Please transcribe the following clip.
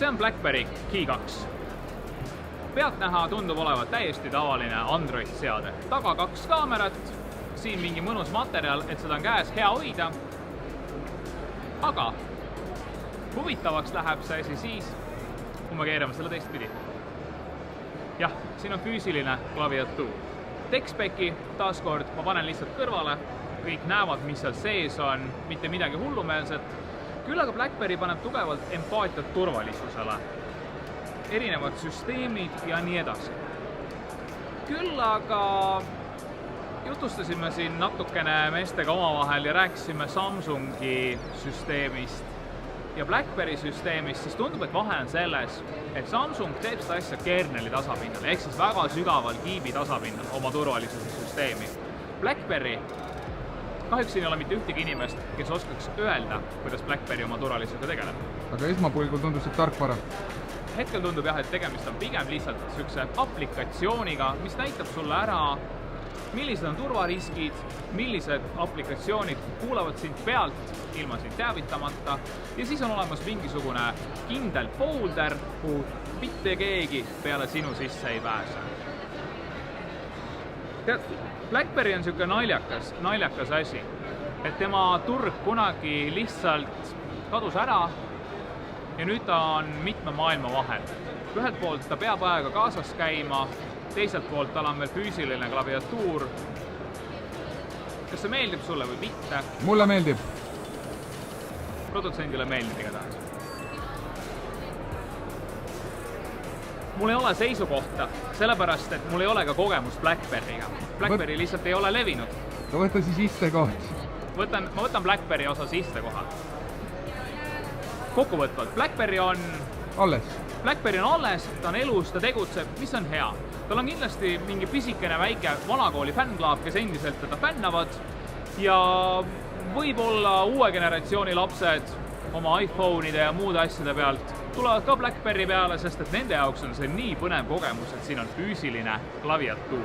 see on BlackBerry Key 2. Pealtnäha tundub olevat täiesti tavaline Android-seade. Taga 2 kaamerat, siin mingi mõnus materjal, et seda on käes hea hoida. Aga huvitavaks läheb see asi siis, kui me keerame selle teistpidi. Jah, siin on füüsiline klaviatuur. Textspeki taaskord ma panen lihtsalt kõrvale, kõik näevad, mis seal sees on, mitte midagi hullumeelset. Küll aga BlackBerry paneb tugevalt empaatiat turvalisusele, erinevad süsteemid ja nii edasi. Küll aga jutustasime siin natukene meestega omavahel ja rääkisime Samsungi süsteemist ja BlackBerry süsteemist, siis tundub, et vahe on selles, et Samsung teeb seda asja kerneli tasapinnal, ehk siis väga sügaval kiibi tasapinnal oma turvalisuse süsteemi. BlackBerry, kahjuks siin ei ole mitte ühtegi inimest, kes oskaks öelda, kuidas BlackBerry oma turvalisusega tegeleb. Aga esmapulgul tundus, et tarkvara. Hetkel tundub jah, et tegemist on pigem lihtsalt sükse aplikatsiooniga, mis näitab sulle ära, millised on turvariskid, millised aplikatsioonid kuulavad sind pealt, ilma sind teavitamata, ja siis on olemas mingisugune kindel folder, kuhu mitte keegi peale sinu sisse ei pääse. Tead, BlackBerry on niisugune naljakas asi, et tema turg kunagi lihtsalt kadus ära ja nüüd ta on mitme maailma vahel. Ühelt poolt ta peab aega kaasas käima, teiselt poolt tal on veel füüsiline klaviatuur. Kas see meeldib sulle või mitte? Mulle meeldib. Produtsendile meeldib igatahes. Mul ei ole seisukohta, sellepärast, et mul ei ole ka kogemust BlackBerry'ga. BlackBerry lihtsalt ei ole levinud. Võta siis istekoht. Ma võtan BlackBerry osas istekoha. Kokkuvõtvalt, BlackBerry on alles, ta on elus, ta tegutseb, mis on hea. Tal on kindlasti mingi pisikene väike vanakooli fännklaab, kes endiselt teda fännavad ja võib-olla uue generatsiooni lapsed oma iPhone'ide ja muude asjade pealt tulevad ka BlackBerry peale, sest et nende jaoks on see nii põnev kogemus, et siin on füüsiline klaviatuur.